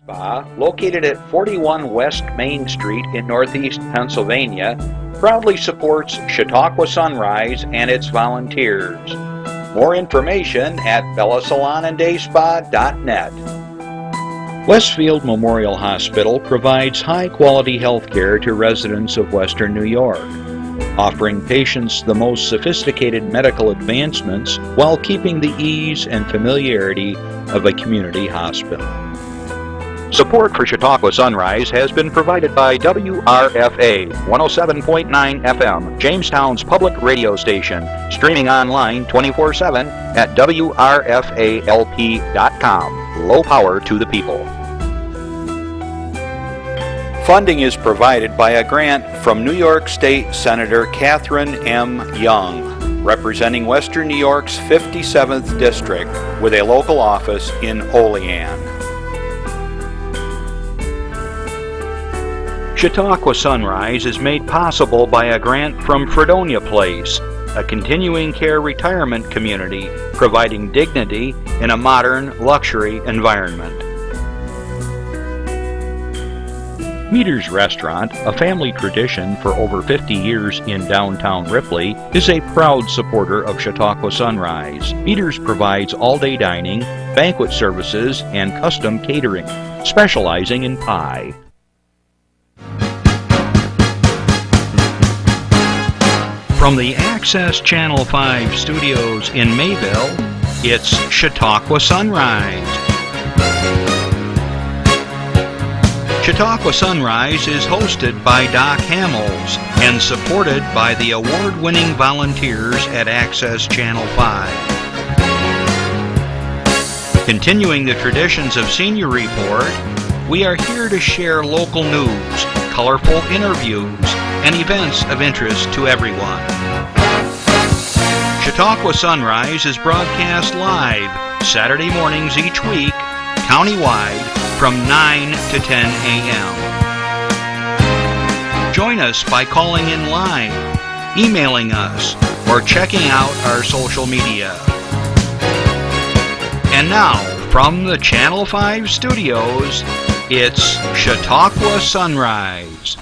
Spa, located at 41 West Main Street in Northeast Pennsylvania, proudly supports Chautauqua Sunrise and its volunteers. More information at bellasalonanddayspa.net. Westfield Memorial Hospital provides high-quality health care to residents of Western New York, offering patients the most sophisticated medical advancements while keeping the ease and familiarity of a community hospital. Support for Chautauqua Sunrise has been provided by WRFA 107.9 FM, Jamestown's public radio station, streaming online 24/7 at WRFALP.com. Low power to the people. Funding is provided by a grant from New York State Senator Catherine M. Young, representing Western New York's 57th District with a local office in Olean. Chautauqua Sunrise is made possible by a grant from Fredonia Place, a continuing care retirement community providing dignity in a modern luxury environment. Meter's Restaurant, a family tradition for over 50 years in downtown Ripley, is a proud supporter of Chautauqua Sunrise. Meter's provides all-day dining, banquet services, and custom catering, specializing in pie. From the Access Channel 5 studios in Mayville, it's Chautauqua Sunrise. Chautauqua Sunrise is hosted by Doc Hamels and supported by the award-winning volunteers at Access Channel 5. Continuing the traditions of Senior Report, we are here to share local news, colorful interviews, and events of interest to everyone. Chautauqua Sunrise is broadcast live Saturday mornings each week, countywide, from 9 to 10 a.m. Join us by calling in live, emailing us, or checking out our social media. And now, from the Channel 5 studios, it's Chautauqua Sunrise.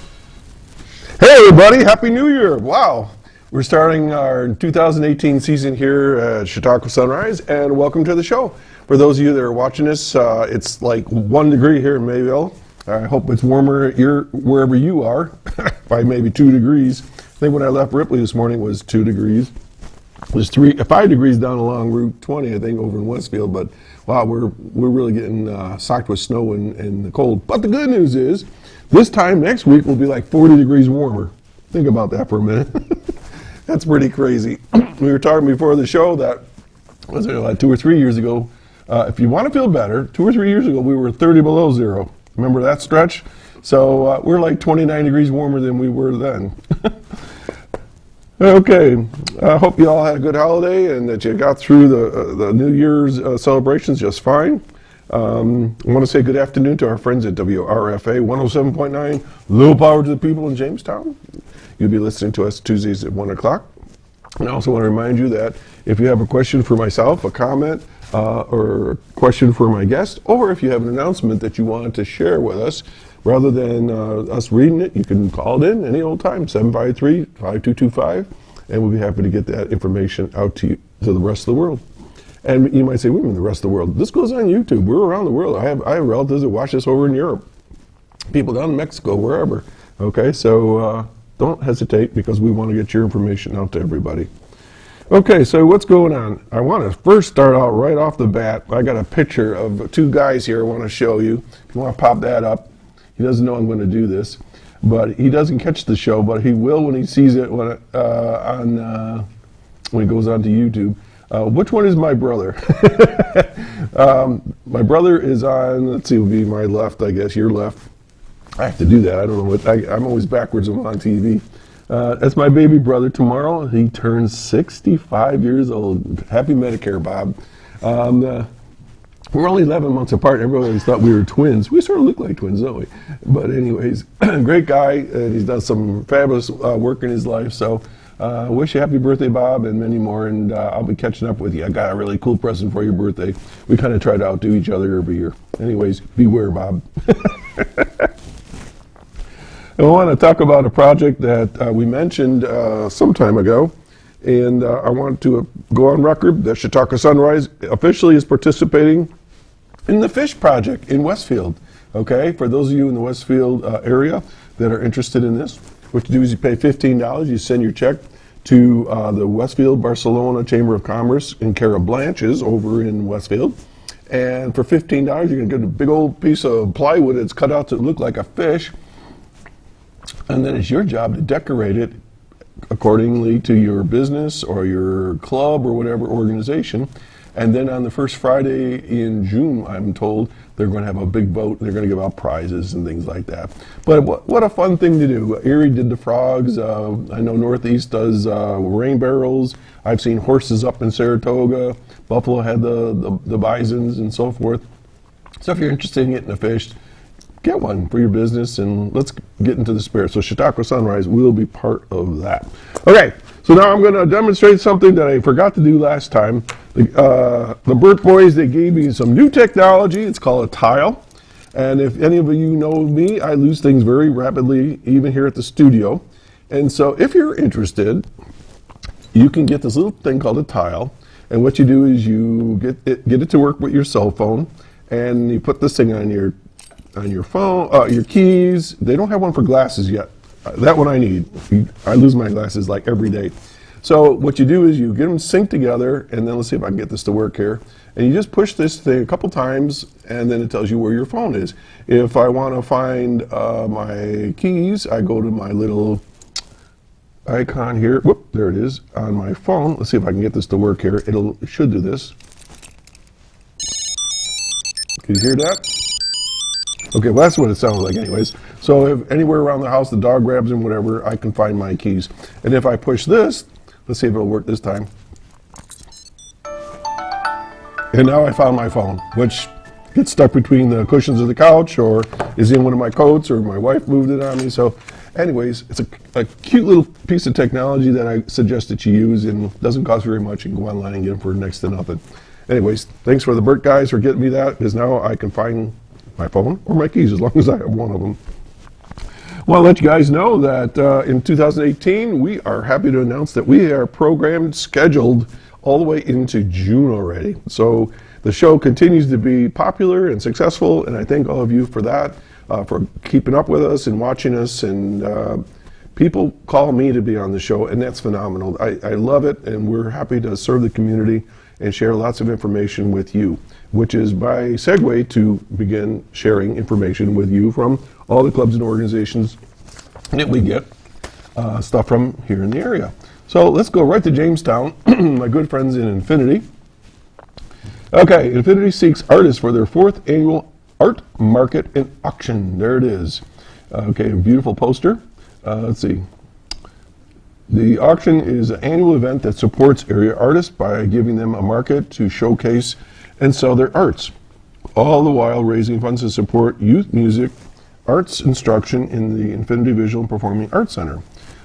Hey everybody, Happy New Year! Wow, we're starting our 2018 season here at Chautauqua Sunrise, and welcome to the show. For those of you that are watching this, it's like 1 degree here in Mayville. I hope it's warmer wherever you are, by maybe 2 degrees. I think when I left Ripley this morning it was 2 degrees. It was 5 degrees down along Route 20, I think, over in Westfield, but wow, we're really getting socked with snow and the cold. But the good news is, this time next week will be like 40 degrees warmer. Think about that for a minute. That's pretty crazy. We were talking before the show that, was it like 2 or 3 years ago, if you want to feel better, 2 or 3 years ago we were 30 below zero. Remember that stretch? So we're like 29 degrees warmer than we were then. Okay, I hope you all had a good holiday and that you got through the New Year's celebrations just fine. I want to say good afternoon to our friends at WRFA 107.9, low power to the people in Jamestown. You'll be listening to us Tuesdays at 1 o'clock. And I also want to remind you that if you have a question for myself, a comment, or a question for my guest, or if you have an announcement that you want to share with us, rather than us reading it, you can call it in any old time, 753-5225, and we'll be happy to get that information out to you, to the rest of the world. And you might say, wait a minute, the rest of the world. This goes on YouTube. We're around the world. I have relatives that watch this over in Europe, people down in Mexico, wherever. Okay, so don't hesitate, because we want to get your information out to everybody. Okay, so what's going on? I want to first start out right off the bat. I got a picture of 2 guys here I want to show you. If you want to pop that up. He doesn't know I'm going to do this, but he doesn't catch the show, but he will when he sees it when it goes onto YouTube. Which one is my brother? My brother is on, let's see, it would be my left, I guess, your left. I have to do that. I don't know what, I'm always backwards when I'm on TV. That's my baby brother. Tomorrow he turns 65 years old. Happy Medicare, Bob. We're only 11 months apart. Everybody always thought we were twins. We sort of look like twins, don't we? But anyways, great guy, and he's done some fabulous work in his life. So Wish you happy birthday, Bob, and many more, and I'll be catching up with you. I got a really cool present for your birthday. We kind of try to outdo each other every year. Anyways, beware, Bob. I want to talk about a project that we mentioned some time ago, and I want to go on record that Chautauqua Sunrise officially is participating in the Fish Project in Westfield. Okay, for those of you in the Westfield area that are interested in this, what you do is you pay $15, you send your check to the Westfield Barcelona Chamber of Commerce in care of Blanche's over in Westfield. And for $15, you're going to get a big old piece of plywood that's cut out to look like a fish. And then it's your job to decorate it accordingly to your business or your club or whatever organization. And then on the first Friday in June, I'm told, they're going to have a big vote. They're going to give out prizes and things like that. But what a fun thing to do. Erie did the frogs. I know Northeast does rain barrels. I've seen horses up in Saratoga. Buffalo had the bisons and so forth. So if you're interested in getting a fish, get one for your business, and let's get into the spirit. So Chautauqua Sunrise will be part of that. Okay, so now I'm going to demonstrate something that I forgot to do last time. The Burt boys, they gave me some new technology. It's called a tile. And if any of you know me, I lose things very rapidly, even here at the studio. And so if you're interested, you can get this little thing called a tile. And what you do is you get it to work with your cell phone, and you put this thing on your phone, your keys. They don't have one for glasses yet. That one I need. I lose my glasses like every day. So what you do is you get them synced together, and then let's see if I can get this to work here. And you just push this thing a couple times, and then it tells you where your phone is. If I want to find my keys, I go to my little icon here. Whoop, there it is on my phone. Let's see if I can get this to work here. It should do this. Can you hear that? Okay, well, that's what it sounds like anyways. So if anywhere around the house the dog grabs them, whatever, I can find my keys. And if I push this, let's see if it'll work this time. And now I found my phone, which gets stuck between the cushions of the couch or is in one of my coats, or my wife moved it on me. So anyways, it's a cute little piece of technology that I suggest that you use, and doesn't cost very much. You can go online and get them for next to nothing. Anyways, thanks for the Burt guys for getting me that, because now I can find my phone or my keys as long as I have one of them. Well, I'll let you guys know that in 2018, we are happy to announce that we are programmed, scheduled all the way into June already. So the show continues to be popular and successful, and I thank all of you for that, for keeping up with us and watching us. And people call me to be on the show, and that's phenomenal. I love it, and we're happy to serve the community and share lots of information with you, which is by segue to begin sharing information with you from all the clubs and organizations that we get stuff from here in the area. So let's go right to Jamestown, my good friends in Infinity. Okay, Infinity seeks artists for their 4th annual art market and auction. There it is. Okay, a beautiful poster. Let's see. The auction is an annual event that supports area artists by giving them a market to showcase and sell their arts, all the while raising funds to support youth music, arts instruction in the Infinity Visual and Performing Arts Center.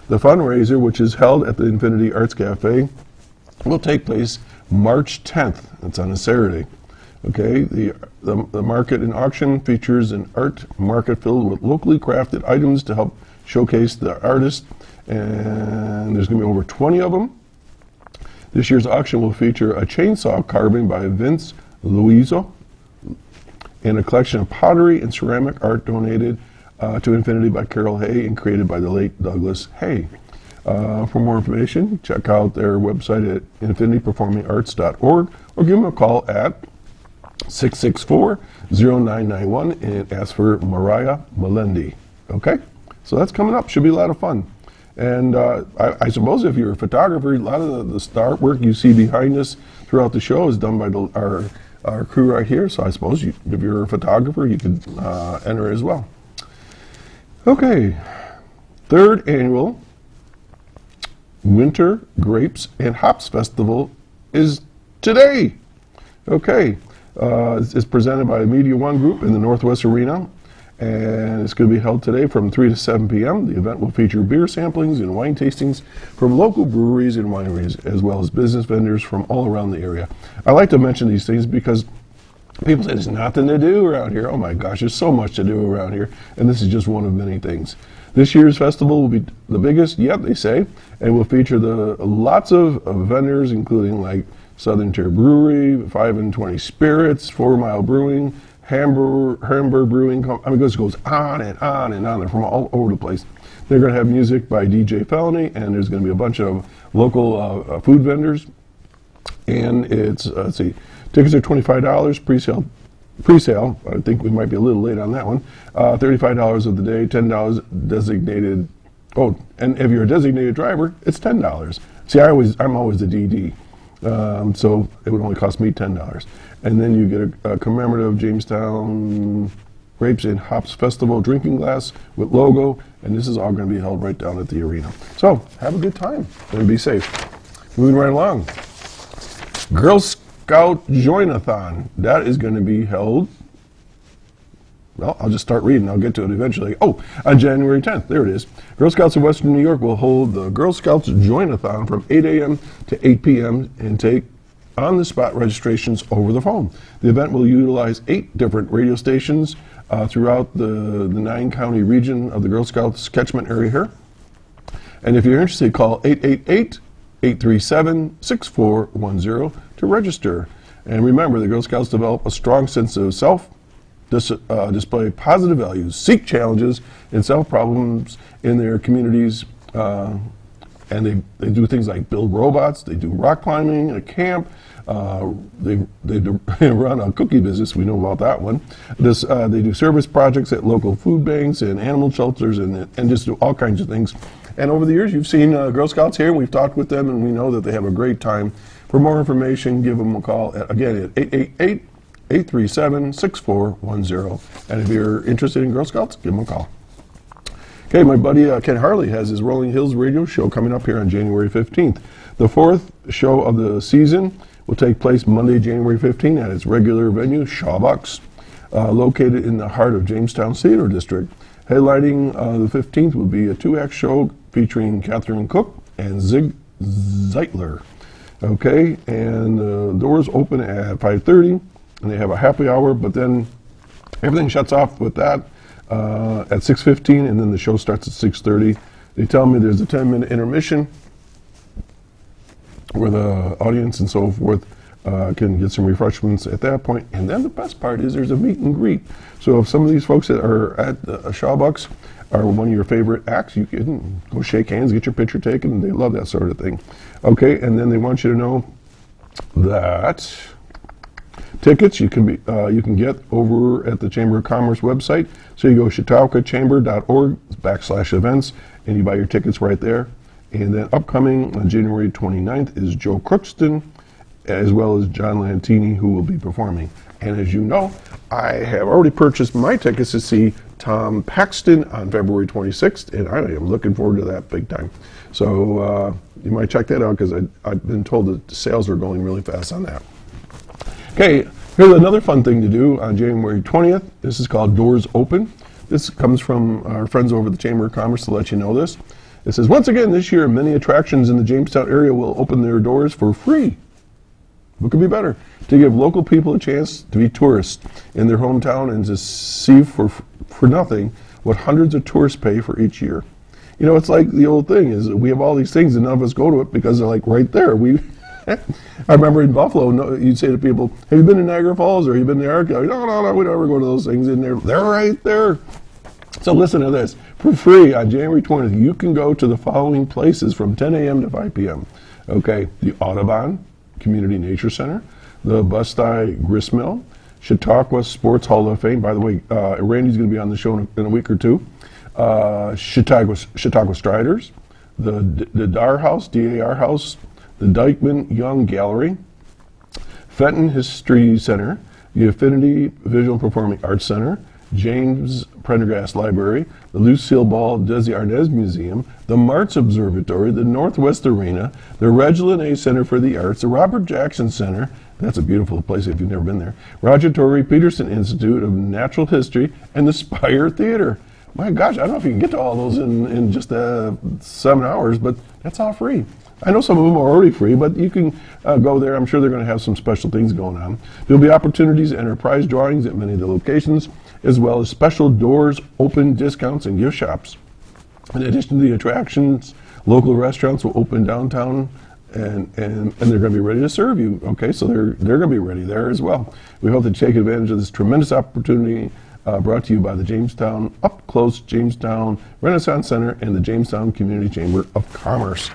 The fundraiser, which is held at the Infinity Arts Cafe, will take place March 10th. That's on a Saturday. Okay, the market and auction features an art market filled with locally crafted items to help showcase the artists, and there's going to be over 20 of them. This year's auction will feature a chainsaw carving by Vince Luiso and a collection of pottery and ceramic art donated to Infinity by Carol Hay and created by the late Douglas Hay. For more information, check out their website at infinityperformingarts.org or give them a call at 664-0991 and ask for Mariah Melendi. Okay? So that's coming up. Should be a lot of fun. And I suppose if you're a photographer, a lot of the artwork you see behind us throughout the show is done by our crew right here. So I suppose if you're a photographer, you could enter as well. Okay, 3rd annual Winter Grapes and Hops Festival is today. Okay, it's presented by Media One Group in the Northwest Arena. and it's going to be held today from 3 to 7 p.m. The event will feature beer samplings and wine tastings from local breweries and wineries, as well as business vendors from all around the area. I like to mention these things because people say there's nothing to do around here. Oh my gosh, there's so much to do around here, and this is just one of many things. This year's festival will be the biggest yet, they say, and will feature lots of vendors, including like Southern Tier Brewery, 5 and 20 Spirits, 4 Mile Brewing, Hamburg Brewing. I mean, this goes on and on and on. They're from all over the place. They're going to have music by DJ Felony, and there's going to be a bunch of local food vendors. And it's, let's see, tickets are $25, pre-sale. I think we might be a little late on that one. $35 of the day, $10 designated. Oh, and if you're a designated driver, it's $10. See, I'm always the DD. So it would only cost me $10. And then you get a commemorative Jamestown Grapes and Hops Festival drinking glass with logo, and this is all going to be held right down at the arena. So have a good time and be safe. Moving right along. Girl Scout Join-a-thon. That is going to be held, well, I'll just start reading. I'll get to it eventually. Oh, on January 10th. There it is. Girl Scouts of Western New York will hold the Girl Scouts Join-a-thon from 8 a.m. to 8 p.m. and take on-the-spot registrations over the phone. The event will utilize 8 different radio stations throughout the 9-county region of the Girl Scouts catchment area here. And if you're interested, call 888-837-6410 to register. And remember, the Girl Scouts develop a strong sense of self, display positive values, seek challenges and solve problems in their communities, and they do things like build robots, they do rock climbing, a camp, they run a cookie business, we know about that one. They do service projects at local food banks and animal shelters and just do all kinds of things. And over the years, you've seen Girl Scouts here, and we've talked with them, and we know that they have a great time. For more information, give them a call, again, at 888-837-6410. And if you're interested in Girl Scouts, give them a call. Okay, my buddy Ken Harley has his Rolling Hills radio show coming up here on January 15th. The 4th show of the season will take place Monday, January 15th at its regular venue, Shawbucks, located in the heart of Jamestown Theater District. Headlining the 15th will be a 2-act show featuring Catherine Cook and Zig Zeitler. Okay, and the doors open at 5:30, and they have a happy hour, but then everything shuts off with that at 6:15, and then the show starts at 6:30. They tell me there's a 10-minute intermission where the audience and so forth can get some refreshments at that point. And then the best part is there's a meet and greet. So if some of these folks that are at Shawbucks are one of your favorite acts, you can go shake hands, get your picture taken, and they love that sort of thing. Okay, and then they want you to know that tickets you can get over at the Chamber of Commerce website. So you go chautauquachamber.org/events, and you buy your tickets right there. And then upcoming on January 29th is Joe Crookston, as well as John Lantini, who will be performing. And as you know, I have already purchased my tickets to see Tom Paxton on February 26th, and I am looking forward to that big time. So you might check that out, because I've been told that the sales are going really fast on that. Okay, here's another fun thing to do on January 20th. This is called Doors Open. This comes from our friends over at the Chamber of Commerce to let you know this. It says, once again this year, many attractions in the Jamestown area will open their doors for free. What could be better? To give local people a chance to be tourists in their hometown and to see for nothing what hundreds of tourists pay for each year. You know, it's like the old thing is we have all these things and none of us go to it because they're like right there. I remember in Buffalo, you'd say to people, have you been to Niagara Falls or have you been to the Ark? No, we never go to those things in there. They're right there. So listen to this. For free on January 20th, you can go to the following places from 10 a.m. to 5 p.m. Okay, the Audubon Community Nature Center, the Bustye Gristmill, Chautauqua Sports Hall of Fame. By the way, Randy's going to be on the show in a week or two. Chautauqua Striders, the DAR House, DAR House, the Dykeman Young Gallery, Fenton History Center, the Affinity Visual Performing Arts Center, James Prendergast Library, the Lucille Ball Desi Arnaz Museum, the Martz Observatory, the Northwest Arena, the Reginald A. Center for the Arts, the Robert Jackson Center, That's a beautiful place if you've never been there. Roger Tory Peterson Institute of Natural History and the Spire Theater. My gosh, I don't know if you can get to all those in just 7 hours, but that's all free. I know some of them are already free, but you can go there. I'm sure they're going to have some special things going on. There'll be opportunities to enter prize drawings at many of the locations, as well as special doors, open discounts, and gift shops. In addition to the attractions, local restaurants will open downtown, and they're going to be ready to serve you. Okay, so they're going to be ready there as well. We hope to take advantage of this tremendous opportunity brought to you by the Jamestown Up Close Jamestown Renaissance Center and the Jamestown Community Chamber of Commerce.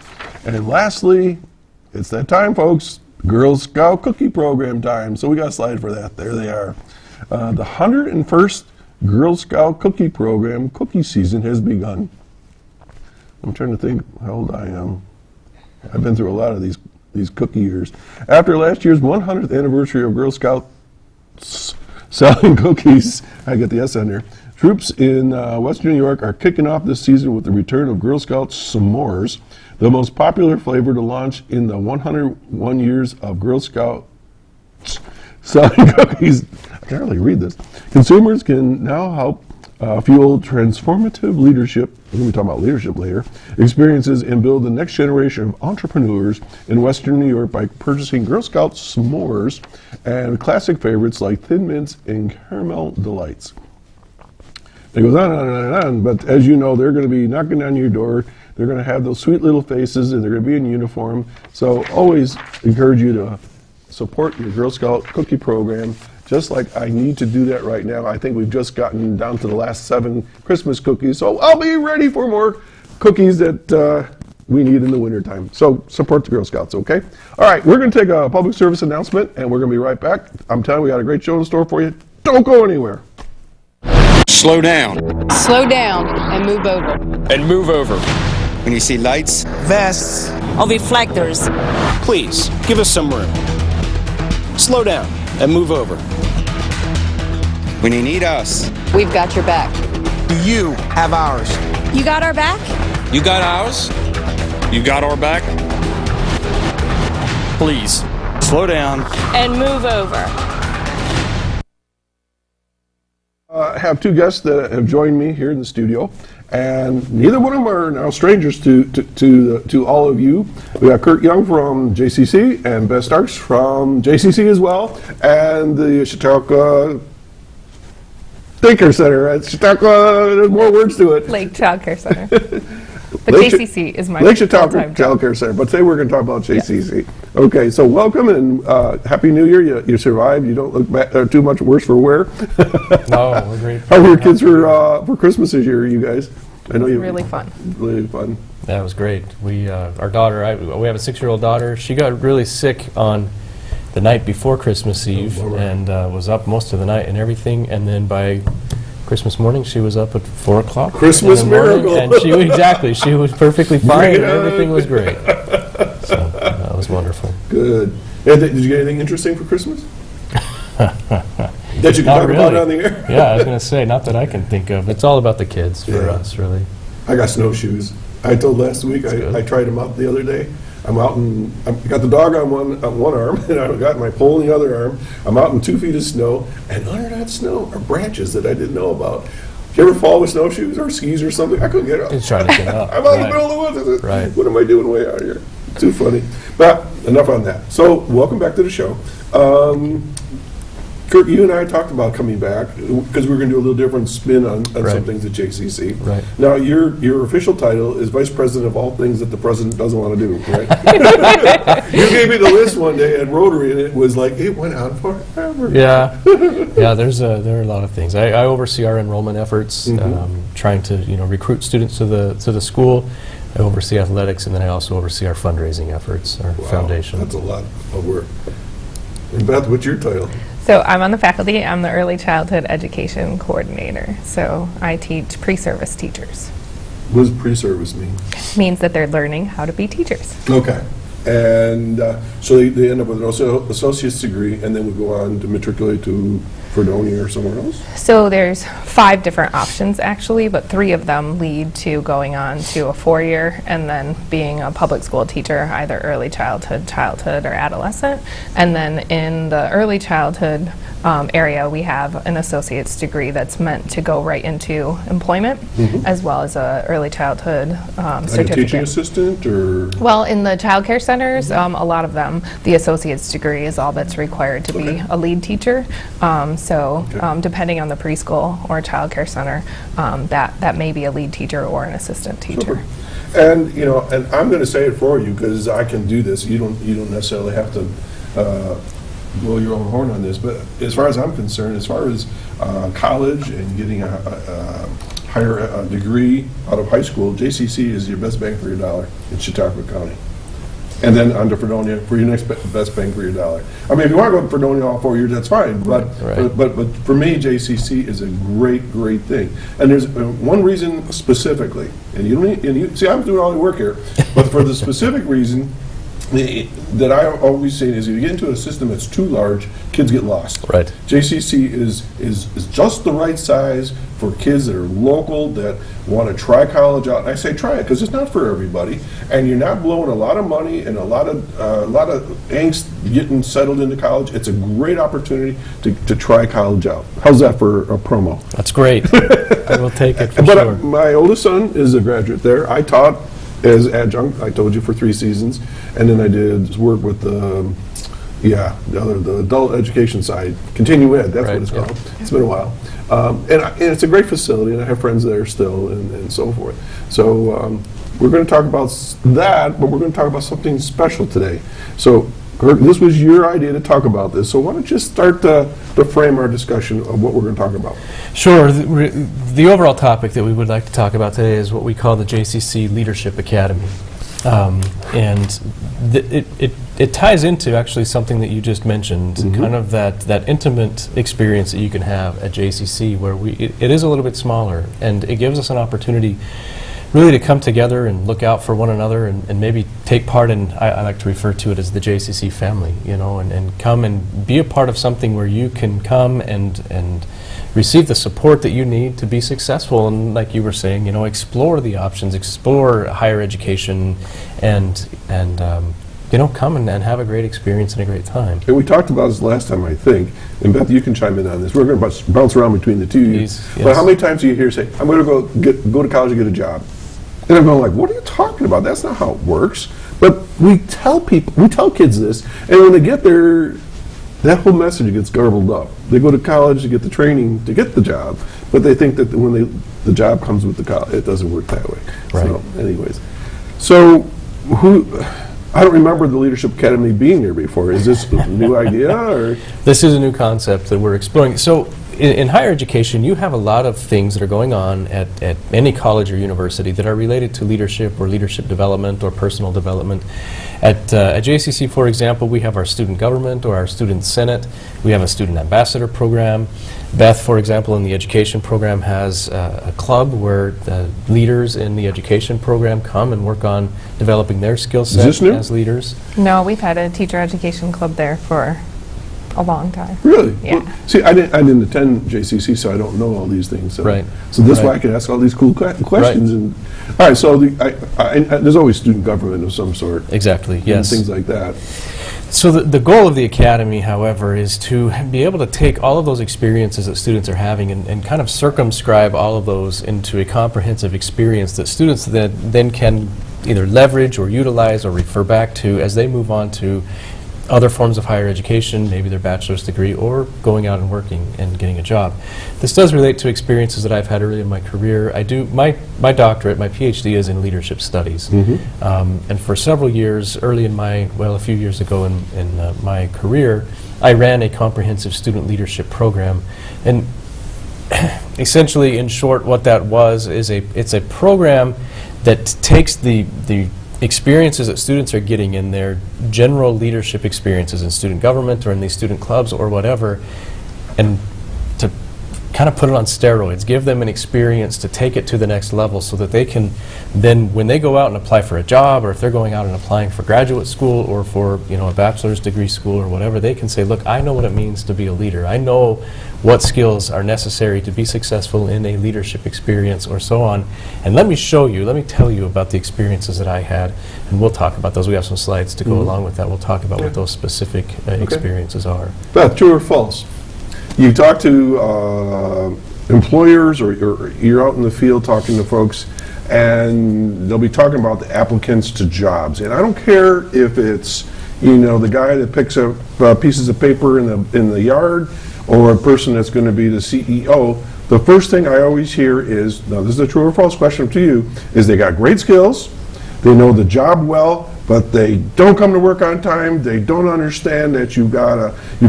And lastly, it's that time, folks. Girl Scout cookie program time. So we got a slide for that. There they are. The 101st Girl Scout cookie program cookie season has begun. I'm trying to think how old I am. I've been through a lot of these cookie years. After last year's 100th anniversary of Girl Scouts selling cookies, I get the S on there, troops in Western New York are kicking off this season with the return of Girl Scouts S'mores, the most popular flavor to launch in the 101 years of Girl Scouts selling cookies. I can hardly read this. Consumers can now help fuel transformative leadership, we're going to be talking about leadership later, experiences and build the next generation of entrepreneurs in Western New York by purchasing Girl Scout S'mores and classic favorites like Thin Mints and Caramel Delights. It goes on and on and on, but as you know, they're going to be knocking on your door. They're going to have those sweet little faces, and they're going to be in uniform. So always encourage you to support your Girl Scout cookie program, just like I need to do that right now. I think we've just gotten down to the last 7 Christmas cookies, so I'll be ready for more cookies that we need in the wintertime. So support the Girl Scouts, okay? All right, we're going to take a public service announcement, and we're going to be right back. I'm telling you, we got a great show in store for you. Don't go anywhere. Slow down. Slow down and move over. And move over. When you see lights, vests, or reflectors, please give us some room. Slow down and move over. When you need us, we've got your back. You have ours. You got our back? You got ours? You got our back? Please, slow down. And move over. I have 2 guests that have joined me here in the studio, and neither one of them are now strangers to all of you. We got Kirk Young from JCC and Beth Starks from JCC as well, and the Chautauqua Daycare Center at Chautauqua. There's more words to it. Lake Child Care Center. But Lake JCC is my Lake Chautauqua full-time Child job. Care Center, but today we're going to talk about JCC. Yes. Okay, so welcome and Happy New Year. You survived. You don't look too much worse for wear. No, we're great. How were your kids for Christmas this year, you guys? I know you Really fun. Really fun. That was great. We, our daughter, we have a 6-year-old daughter. She got really sick on the night before Christmas Eve and was up most of the night and everything. And then by Christmas morning, she was up at 4 o'clock. Christmas in the morning, miracle. And she was perfectly fine and everything was great. So that was wonderful. Good. And did you get anything interesting for Christmas? That you can Not talk really. about on the air? Yeah, I was going to say, not that I can think of. It's all about the kids for us, really. I got snowshoes. I told last week I tried them out the other day. I'm out and I got the dog on one arm, and I got my pole in the other arm. I'm out in 2 feet of snow, and under that snow are branches that I didn't know about. Did you ever fall with snowshoes or skis or something? I couldn't get up. Just trying to get up. I'm out in the middle of the woods. Right. What am I doing way out here? Too funny. But enough on that. So welcome back to the show. Kirk, you and I talked about coming back because we're going to do a little different spin on some things at JCC. Right. Now, your official title is Vice President of all things that the President doesn't want to do, right? You gave me the list one day at Rotary, and it was like, it went on forever. Yeah, yeah. There are a lot of things. I oversee our enrollment efforts, trying to recruit students to the school. I oversee athletics, and then I also oversee our fundraising efforts, our foundation. That's a lot of work. And Beth, what's your title? So I'm on the faculty. I'm the Early Childhood Education Coordinator. So I teach pre-service teachers. What does pre-service mean? Means that they're learning how to be teachers. Okay. And so they end up with an associate's degree, and then would go on to matriculate to Fredonia or somewhere else? So there's 5 different options actually, but 3 of them lead to going on to a 4-year and then being a public school teacher, either early childhood, or adolescent. And then in the early childhood area, we have an associate's degree that's meant to go right into employment, as well as a early childhood Like a certificate. teaching assistant or? Well, in the child care centers, a lot of them, the associate's degree is all that's required to be a lead teacher. Depending on the preschool or child care center, that may be a lead teacher or an assistant teacher. And and I'm going to say it for you because I can do this. You don't necessarily have to blow your own horn on this. But as far as I'm concerned, as far as college and getting a higher degree out of high school, JCC is your best bang for your dollar in Chautauqua County. And then on to Fredonia for your next best bang for your dollar. I mean, if you want to go to Fredonia all 4 years, that's fine. But for me, JCC is a great thing. And there's one reason specifically, and you see, I'm doing all the work here, but for the specific reason that I always say is if you get into a system that's too large, kids get lost. Right. JCC is just the right size for kids that are local, that want to try college out. And I say try it because it's not for everybody, and you're not blowing a lot of money and a lot of angst getting settled into college. It's a great opportunity to try college out. How's that for a promo? That's great. I will take it for But sure. my oldest son is a graduate there. I taught as adjunct, I told you, for 3 seasons, and then I did work with the adult education side, continue ed, that's what it's called. It's been a while. And it's a great facility, and I have friends there still, and so forth. So we're going to talk about that, but we're going to talk about something special today. So Kirk, this was your idea to talk about this, so why don't you start to frame our discussion of what we're going to talk about? Sure. The overall topic that we would like to talk about today is what we call the JCC Leadership Academy. And it ties into actually something that you just mentioned, kind of that intimate experience that you can have at JCC, where it is a little bit smaller, and it gives us an opportunity really to come together and look out for one another and maybe take part in, I like to refer to it as the JCC family, and come and be a part of something where you can come and receive the support that you need to be successful, and like you were saying, explore the options, explore higher education, and come and have a great experience and a great time. And we talked about this last time, I think, and Beth, you can chime in on this. We're going to bounce around between the two of you. Yes. But how many times do you hear say, I'm going to go to college and get a job? And I'm going like, what are you talking about? That's not how it works. But we tell kids this, and when they get there, that whole message gets garbled up. They go to college to get the training to get the job, but they think that when the job comes with the college, it doesn't work that way. Right. So, anyways, I don't remember the Leadership Academy being there before. Is this a new idea, or? This is a new concept that we're exploring. So in higher education, you have a lot of things that are going on at any college or university that are related to leadership or leadership development or personal development. At JCC, for example, we have our student government or our student senate. We have a student ambassador program. Beth, for example, in the education program has a club where the leaders in the education program come and work on developing their skill set as leaders. No, we've had a teacher education club there for a long time. Really? Yeah. Well, see, I didn't attend JCC, so I don't know all these things. So, Right. So that's why I can ask all these cool questions. Right. And all right, so there's always student government of some sort. Exactly, yes. And things like that. So the goal of the Academy, however, is to be able to take all of those experiences that students are having and kind of circumscribe all of those into a comprehensive experience that students then can either leverage or utilize or refer back to as they move on to other forms of higher education, maybe their bachelor's degree, or going out and working and getting a job. This does relate to experiences that I've had early in my career. I do my doctorate, my PhD is in leadership studies, and for several years, a few years ago in my career, I ran a comprehensive student leadership program, and essentially, in short, what that was is it's a program that takes the experiences that students are getting in their general leadership experiences in student government or in these student clubs or whatever, and to kind of put it on steroids, give them an experience to take it to the next level so that they can then, when they go out and apply for a job, or if they're going out and applying for graduate school or for, you know, a bachelor's degree school or whatever, they can say, look, I know what it means to be a leader. I know what skills are necessary to be successful in a leadership experience or so on. And let me show you, let me tell you about the experiences that I had, and we'll talk about those. We have some slides to go along with that. We'll talk about what those specific experiences are. Beth, true or false? You talk to employers, or you're out in the field talking to folks, and they'll be talking about the applicants to jobs. And I don't care if it's, you know, the guy that picks up pieces of paper in the yard, or a person that's going to be the CEO. The first thing I always hear is, now this is a true or false question to you, is they got great skills, they know the job well, but they don't come to work on time, they don't understand that you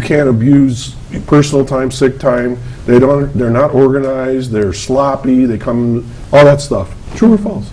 can't abuse personal time, sick time, they're not organized, they're sloppy, they come, all that stuff. True or false?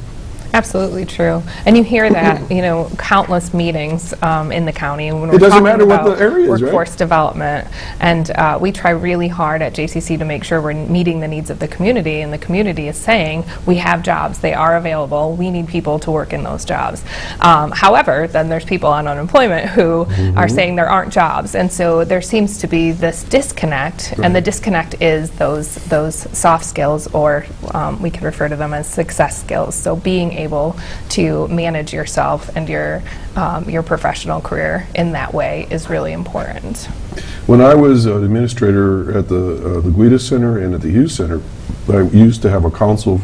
Absolutely true. And you hear that, you know, countless meetings in the county when we're It doesn't talking matter what about the area is, right? workforce development. And we try really hard at JCC to make sure we're meeting the needs of the community, and the community is saying, we have jobs, they are available, we need people to work in those jobs. However, then there's people on unemployment who are saying there aren't jobs. And so there seems to be this disconnect, and the disconnect is those soft skills, or we could refer to them as success skills. So being able to manage yourself and your professional career in that way is really important. When I was an administrator at the Guida Center and at the Hughes Center, I used to have a council,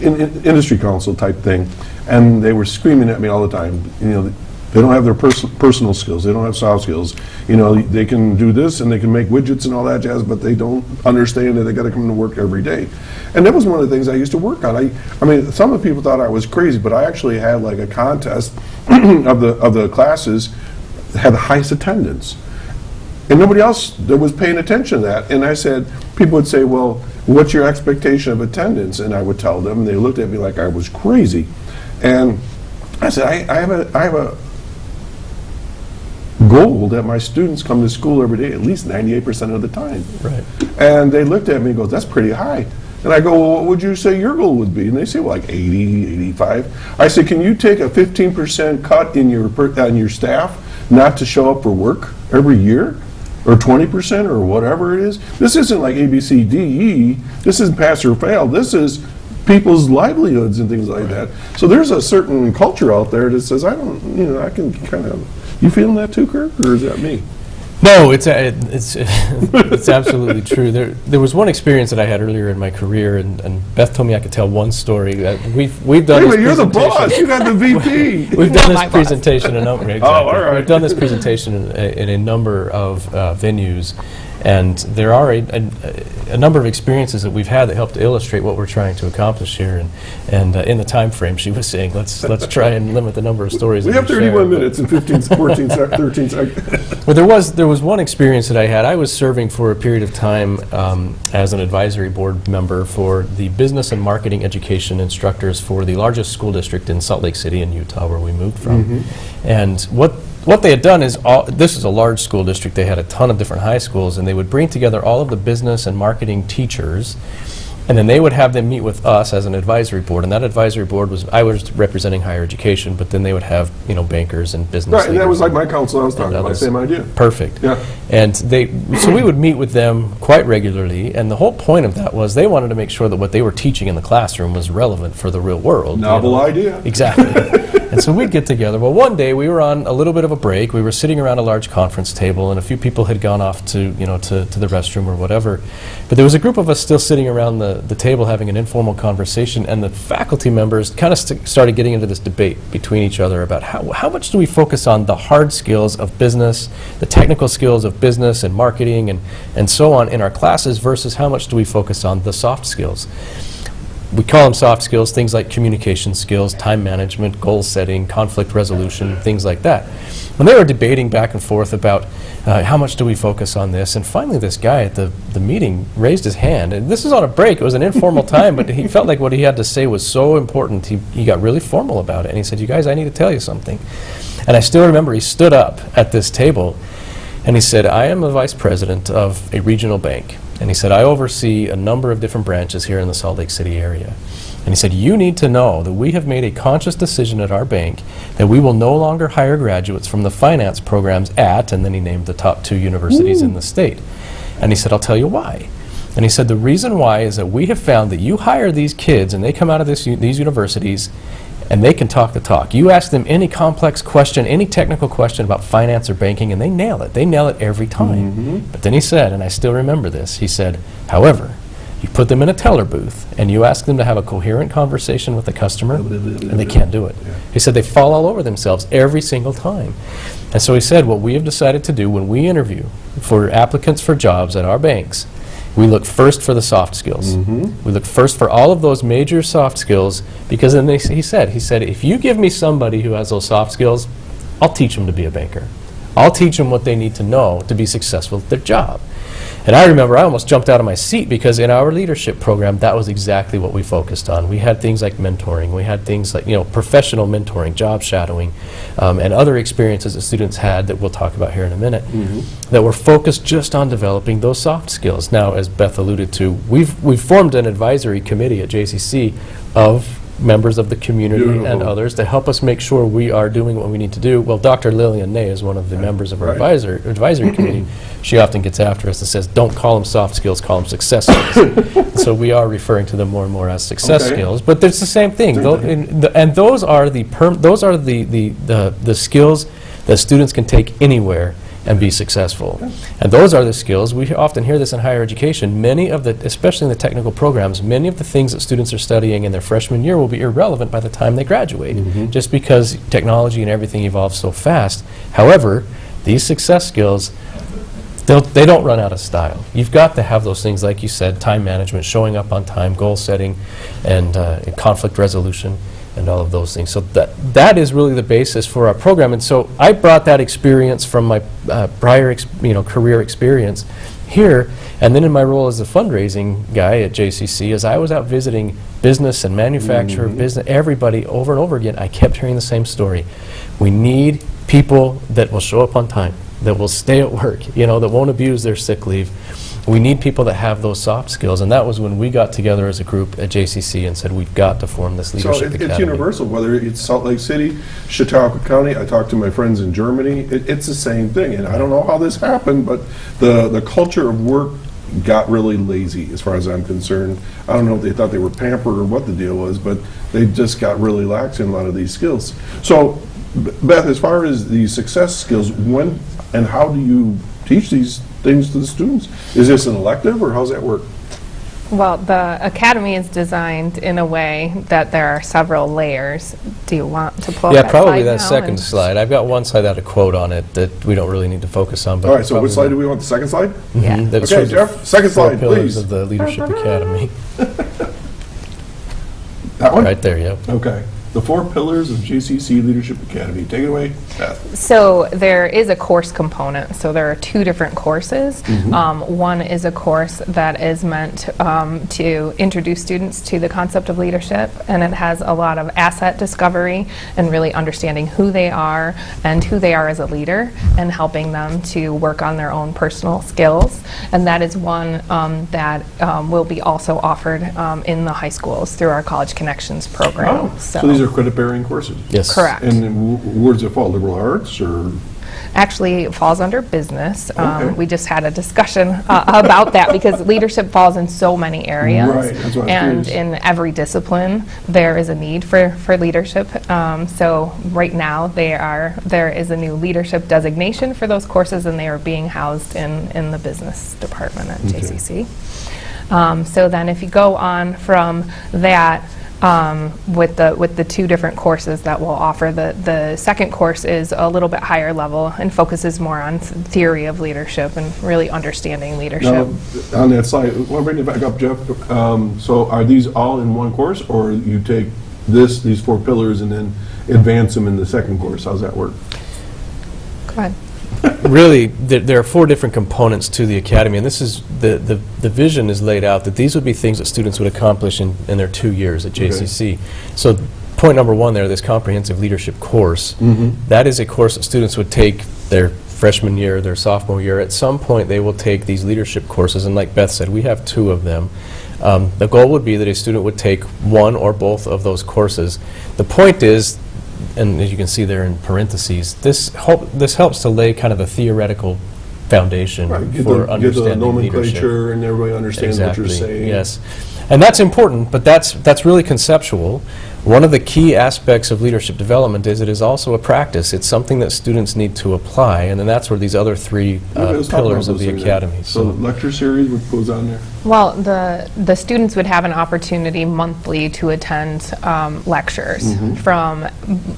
industry council type thing, and they were screaming at me all the time. You know, they don't have their personal skills. They don't have soft skills. You know, they can do this and they can make widgets and all that jazz, but they don't understand that they got to come to work every day. And that was one of the things I used to work on. I mean, some of the people thought I was crazy, but I actually had like a contest of the classes that had the highest attendance. And nobody else that was paying attention to that. And I said, people would say, well, what's your expectation of attendance? And I would tell them, and they looked at me like I was crazy. And I said, I have a goal that my students come to school every day at least 98% of the time. Right. And they looked at me and goes, that's pretty high. And I go, well, what would you say your goal would be? And they say, well, like 80, 85. I said, can you take a 15% cut in your staff not to show up for work every year? Or 20% or whatever it is? This isn't like A, B, C, D, E. This isn't pass or fail. This is people's livelihoods and things like that. So there's a certain culture out there that says, I can kind of, you feeling that too, Kirk, or is that me? No, it's absolutely true. There was one experience that I had earlier in my career, and Beth told me I could tell one story. We've done this you're the presentation. boss. You got the VP. We've done this presentation a number. Exactly. Oh, all right. We've done this presentation in a number of venues, and there are a number of experiences that we've had that help to illustrate what we're trying to accomplish here. And in the time frame, she was saying, let's try and limit the number of stories. We that have 31 minutes and 13 seconds. Well, there was one experience that I had. I was serving for a period of time as an advisory board member for the business and marketing education instructors for the largest school district in Salt Lake City in Utah, where we moved from. And what they had done is, this is a large school district. They had a ton of different high schools, and they would bring together all of the business and marketing teachers, and then they would have them meet with us as an advisory board. And that advisory board I was representing higher education, but then they would have, bankers and business Right, and that leaders was like my council I was talking about, others. same idea. Perfect. Yeah. And so we would meet with them quite regularly, and the whole point of that was they wanted to make sure that what they were teaching in the classroom was relevant for the real world. Novel idea. Exactly. And so we'd get together. Well, one day we were on a little bit of a break. We were sitting around a large conference table, and a few people had gone off to the restroom or whatever. But there was a group of us still sitting around the table having an informal conversation, and the faculty members kind of started getting into this debate between each other about how much do we focus on the hard skills of business, the technical skills of business and marketing and so on in our classes versus how much do we focus on the soft skills. We call them soft skills, things like communication skills, time management, goal setting, conflict resolution, things like that. When they were debating back and forth about how much do we focus on this, and finally this guy at the meeting raised his hand, and this is on a break, it was an informal time, but he felt like what he had to say was so important, he got really formal about it, and he said, you guys, I need to tell you something. And I still remember he stood up at this table, and he said, I am the vice president of a regional bank. And he said, I oversee a number of different branches here in the Salt Lake City area. And he said, you need to know that we have made a conscious decision at our bank that we will no longer hire graduates from the finance programs at, and then he named the top 2 universities in the state. And he said, I'll tell you why. And he said, the reason why is that we have found that you hire these kids and they come out of these universities and they can talk the talk. You ask them any complex question, any technical question about finance or banking, and they nail it. They nail it every time. But then he said, and I still remember this, he said, however, you put them in a teller booth and you ask them to have a coherent conversation with the customer, and they can't do it. He said they fall all over themselves every single time. And so he said, what we have decided to do when we interview for applicants for jobs at our banks, we look first for the soft skills. We look first for all of those major soft skills, because then he said, if you give me somebody who has those soft skills, I'll teach them to be a banker. I'll teach them what they need to know to be successful at their job. And I remember I almost jumped out of my seat, because in our leadership program, that was exactly what we focused on. We had things like mentoring. We had things like, professional mentoring, job shadowing, and other experiences that students had that we'll talk about here in a minute, that were focused just on developing those soft skills. Now, as Beth alluded to, we've formed an advisory committee at JCC of members of the community and others to help us make sure we are doing what we need to do. Well, Dr. Lillian Ney is one of the members of our advisory committee. She often gets after us and says, don't call them soft skills, call them success skills. So we are referring to them more and more as success skills, but it's the same thing. And those are the skills that students can take anywhere and be successful. And those are the skills. We often hear this in higher education. Many of the, especially in the technical programs, many of the things that students are studying in their freshman year will be irrelevant by the time they graduate, just because technology and everything evolves so fast. However, these success skills, they don't run out of style. You've got to have those things, like you said, time management, showing up on time, goal setting, and conflict resolution, and all of those things. So that is really the basis for our program. And so I brought that experience from my prior career experience here, and then in my role as a fundraising guy at JCC, as I was out visiting business and manufacturer, business, everybody over and over again, I kept hearing the same story. We need people that will show up on time, that will stay at work, that won't abuse their sick leave. We need people that have those soft skills, and that was when we got together as a group at JCC and said, we've got to form this leadership academy. It's universal, whether it's Salt Lake City, Chautauqua County. I talked to my friends in Germany. It's the same thing, and I don't know how this happened, but the culture of work got really lazy, as far as I'm concerned. I don't know if they thought they were pampered or what the deal was, but they just got really lax in a lot of these skills. So, Beth, as far as the success skills, when and how do you teach these things to the students? Is this an elective, or how's that work? Well, the academy is designed in a way that there are several layers. Do you want to pull that probably slide that now second and- slide. I've got one slide that had a quote on it that we don't really need to focus on. But All right, so which probably slide do we want? The second slide? Yeah. that Okay, shows the Jeff, second four slide, pillars please. of the Leadership Academy. That one? Right there, yep. Okay. The 4 pillars of JCC Leadership Academy. Take it away, Beth. So there is a course component. So there are 2 different courses. One is a course that is meant to introduce students to the concept of leadership, and it has a lot of asset discovery and really understanding who they are and who they are as a leader, and helping them to work on their own personal skills. And that is one that will be also offered in the high schools through our College Connections program. So these are credit-bearing courses? Yes. Correct. And where does it fall? Liberal arts, or? Actually, it falls under business. Okay. We just had a discussion about that, because leadership falls in so many areas. Right, that's what I was and curious. in every discipline, there is a need for leadership. So right now, there is a new leadership designation for those courses, and they are being housed in the business department at JCC. So then if you go on from that, with the 2 different courses that we'll offer. The second course is a little bit higher level and focuses more on theory of leadership and really understanding leadership. Now, on that slide, want to bring it back up, Jeff. So are these all in one course, or you take these 4 pillars and then advance them in the second course? How's that work? Go ahead. Really, there are 4 different components to the academy, and this is the vision is laid out that these would be things that students would accomplish in their 2 years at JCC. So point number 1 there, this comprehensive leadership course, that is a course that students would take their freshman year, their sophomore year, at some point they will take these leadership courses, and like Beth said, we have 2 of them. The goal would be that a student would take one or both of those courses. The point is, and as you can see there in parentheses, this helps to lay kind of a theoretical foundation for understanding get the nomenclature leadership. and everybody understands what you're saying. Yes, and that's important, but that's really conceptual. One of the key aspects of leadership development is it is also a practice. It's something that students need to apply, and then that's where these other 3 pillars of the academy. So lecture series, what goes on there? Well, the students would have an opportunity monthly to attend lectures from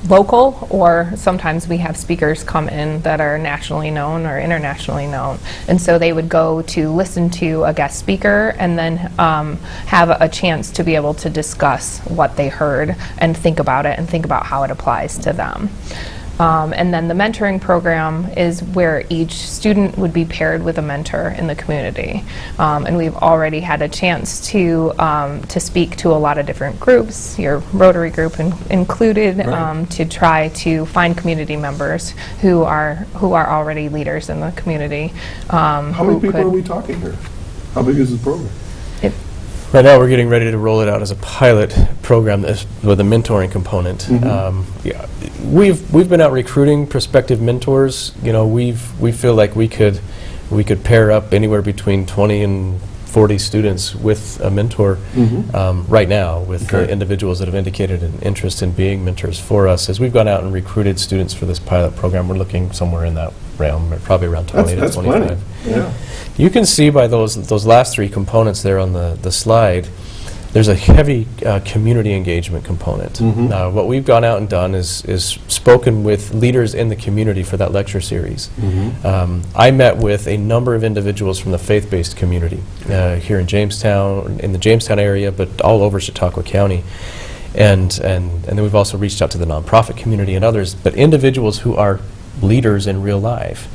local, or sometimes we have speakers come in that are nationally known or internationally known. And so they would go to listen to a guest speaker and then have a chance to be able to discuss what they heard and think about it and think about how it applies to them. And then the mentoring program is where each student would be paired with a mentor in the community. And we've already had a chance to speak to a lot of different groups, your Rotary group included, to try to find community members who are already leaders in the community. How many people are we talking here? How big is the program? Right now, we're getting ready to roll it out as a pilot program with a mentoring component. Yeah, we've been out recruiting prospective mentors. You know, we feel like we could pair up anywhere between 20 and 40 students with a mentor right now, with individuals that have indicated an interest in being mentors for us. As we've gone out and recruited students for this pilot program, we're looking somewhere in that realm, probably around 20 to 25. Plenty. Yeah. You can see by those last 3 components there on the slide, there's a heavy community engagement component. What we've gone out and done is spoken with leaders in the community for that lecture series. I met with a number of individuals from the faith-based community here in Jamestown, in the Jamestown area, but all over Chautauqua County. And then we've also reached out to the nonprofit community and others, but individuals who are leaders in real life.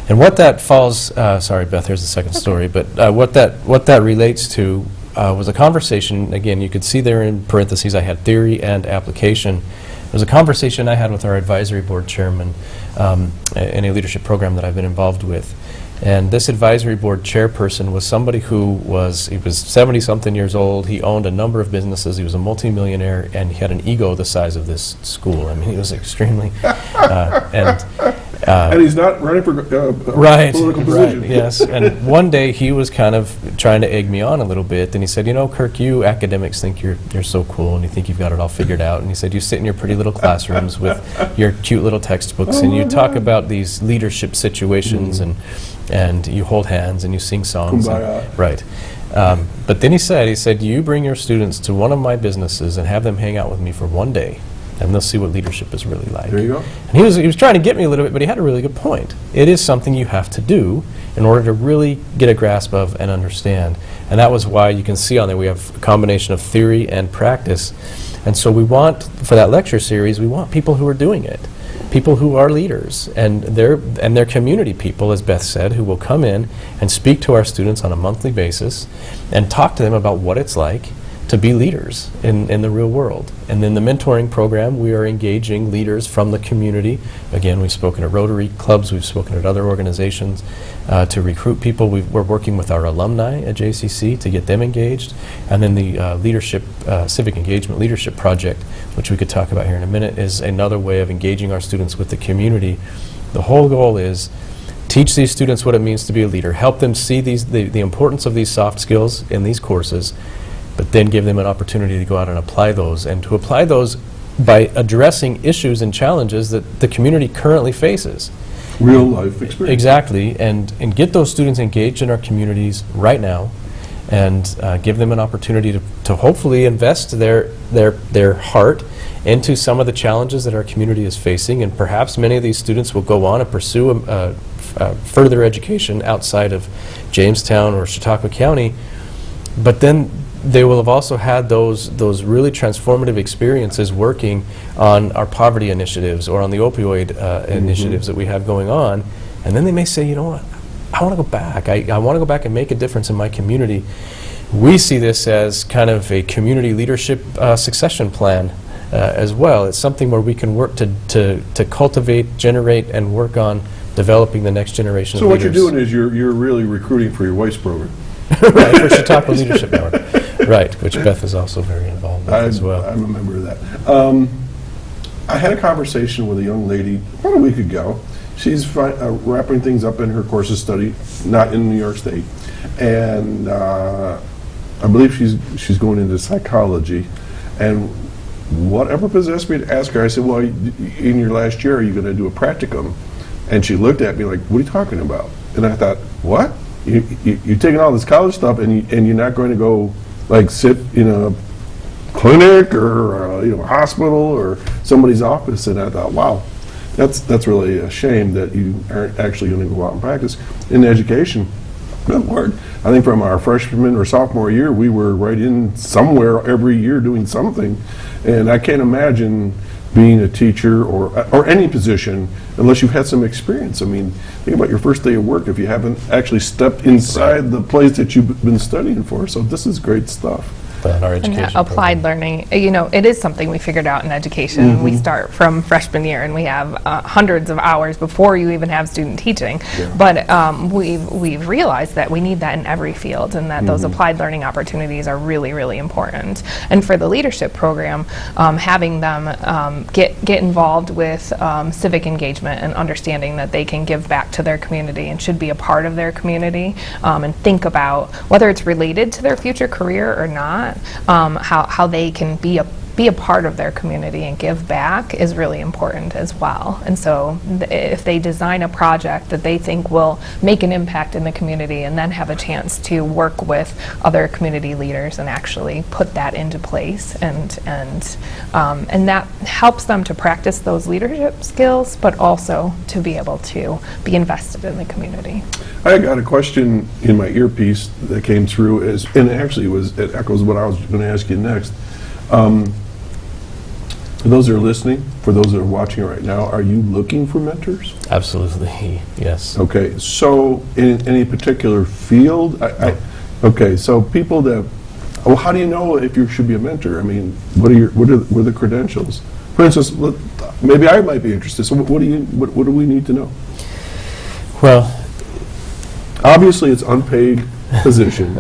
And what that falls, sorry Beth, here's the second story, but what that relates to was a conversation. Again, you could see there in parentheses I had theory and application. It was a conversation I had with our advisory board chairman in a leadership program that I've been involved with. And this advisory board chairperson was somebody who was 70-something years old. He owned a number of businesses. He was a multimillionaire, and he had an ego the size of this school. I mean, he was extremely and he's not running for political position. Right, yes. And one day he was kind of trying to egg me on a little bit, and he said, you know, Kirk, you academics think you're so cool, and you think you've got it all figured out. And he said, you sit in your pretty little classrooms with your cute little textbooks, and you talk about these leadership situations, and you hold hands and you sing songs. Right. But then he said, you bring your students to one of my businesses and have them hang out with me for one day, and they'll see what leadership is really like. There you go. And he was trying to get me a little bit, but he had a really good point. It is something you have to do in order to really get a grasp of and understand. And that was why you can see on there we have a combination of theory and practice. And so we want, for that lecture series, we want people who are doing it. People who are leaders, and they're community people, as Beth said, who will come in and speak to our students on a monthly basis and talk to them about what it's like to be leaders in the real world. And in the mentoring program, we are engaging leaders from the community. Again, we've spoken at Rotary clubs, we've spoken at other organizations to recruit people. We're working with our alumni at JCC to get them engaged. And then the leadership, civic engagement leadership project, which we could talk about here in a minute, is another way of engaging our students with the community. The whole goal is teach these students what it means to be a leader, help them see the importance of these soft skills in these courses, but then give them an opportunity to go out and apply those, and to apply those by addressing issues and challenges that the community currently faces. Real life experience. Exactly, and get those students engaged in our communities right now, and give them an opportunity to hopefully invest their heart into some of the challenges that our community is facing, and perhaps many of these students will go on and pursue further education outside of Jamestown or Chautauqua County, but then they will have also had those really transformative experiences working on our poverty initiatives or on the opioid initiatives that we have going on, and then they may say, you know what, I want to go back. I want to go back and make a difference in my community. We see this as kind of a community leadership succession plan as well. It's something where we can work to cultivate, generate, and work on developing the next generation So of what leaders. you're doing is you're really recruiting for your wife's program. Right, for Chautauqua Leadership Network. Right, which Beth is also very involved with as well. I'm a member of that. I had a conversation with a young lady about a week ago. She's wrapping things up in her course of study, not in New York State, and I believe she's going into psychology. And whatever possessed me to ask her, I said, "Well, in your last year, are you going to do a practicum?" And she looked at me like, "What are you talking about?" And I thought, "What? You're taking all this college stuff, and you're not going to go like sit in a clinic or a hospital or somebody's office?" And I thought, wow, that's really a shame that you aren't actually going to go out and practice in education. Good Lord. I think from our freshman or sophomore year, we were right in somewhere every year doing something. And I can't imagine being a teacher or any position unless you've had some experience. I mean, think about your first day of work if you haven't actually stepped inside the place that you've been studying for. So this is great stuff. Our And education applied program. learning, it is something we figured out in education. We start from freshman year and we have hundreds of hours before you even have student teaching. But we've realized that we need that in every field and that those applied learning opportunities are really, really important. And for the leadership program, having them get involved with civic engagement and understanding that they can give back to their community and should be a part of their community and think about whether it's related to their future career or not, how they can be a part of their community and give back is really important as well. And so if they design a project that they think will make an impact in the community and then have a chance to work with other community leaders and actually put that into place, and that helps them to practice those leadership skills, but also to be able to be invested in the community. I got a question in my earpiece that came through, and actually it echoes what I was going to ask you next. For those that are listening, for those that are watching right now, are you looking for mentors? Absolutely, yes. Okay, so in any particular field? Okay, so people that, well, how do you know if you should be a mentor? I mean, what are the credentials? For instance, maybe I might be interested. So what do we need to know? Well, obviously it's unpaid position.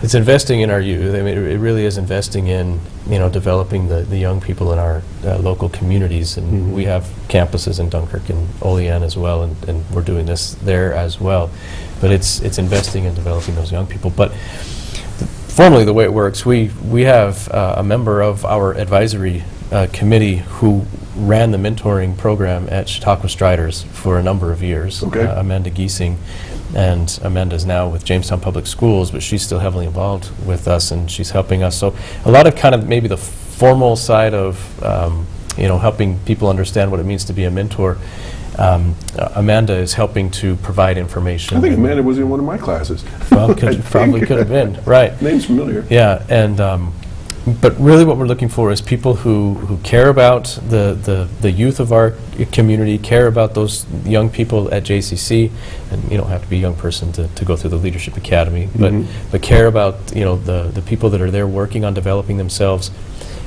it's investing in our youth. I mean, it really is investing in, developing the young people in our local communities. And we have campuses in Dunkirk and Olean as well, and we're doing this there as well. But it's investing in developing those young people. But formally, the way it works, we have a member of our advisory committee who ran the mentoring program at Chautauqua Striders for a number of years, Amanda Giesing. And Amanda's now with Jamestown Public Schools, but she's still heavily involved with us, and she's helping us. So a lot of kind of maybe the formal side of, helping people understand what it means to be a mentor. Amanda is helping to provide information. I think Amanda was in one of my classes. Well, probably could have been, right. Name's familiar. Yeah, and but really what we're looking for is people who care about the youth of our community, care about those young people at JCC, and you don't have to be a young person to go through the Leadership Academy, but care about the people that are there working on developing themselves,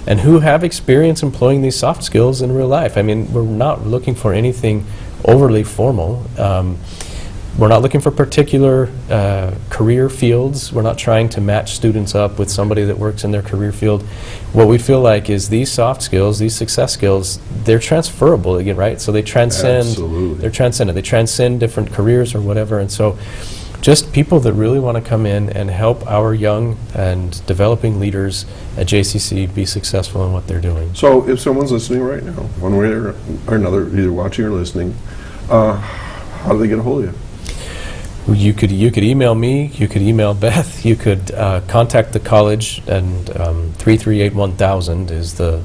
and who have experience employing these soft skills in real life. I mean, we're not looking for anything overly formal. We're not looking for particular career fields. We're not trying to match students up with somebody that works in their career field. What we feel like is these soft skills, these success skills, they're transferable again, right? So they transcend. Absolutely. They're transcendent. They transcend different careers or whatever. And so just people that really want to come in and help our young and developing leaders at JCC be successful in what they're doing. So if someone's listening right now, one way or another, either watching or listening, how do they get a hold of you? You could email me, you could email Beth, you could contact the college, and 338-1000 is the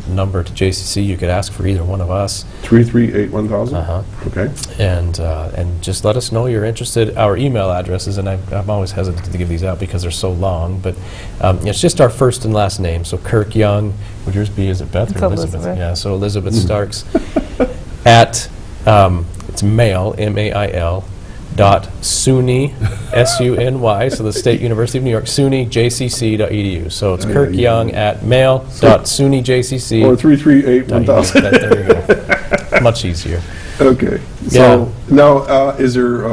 number to JCC. You could ask for either one of us. 338-1000? Okay. And just let us know you're interested. Our email addresses, and I'm always hesitant to give these out because they're so long, but it's just our first and last name. So Kirk Young, would yours be, is it Beth or Elizabeth? Yeah, so Elizabeth Starks at, it's mail, M-A-I-L, .suny, S-U-N-Y, so the State University of New York, sunyjcc.edu. So it's Kirk Young at mail.sunyjcc. Or 338-1000. There you go. Much easier. Okay. So now, is there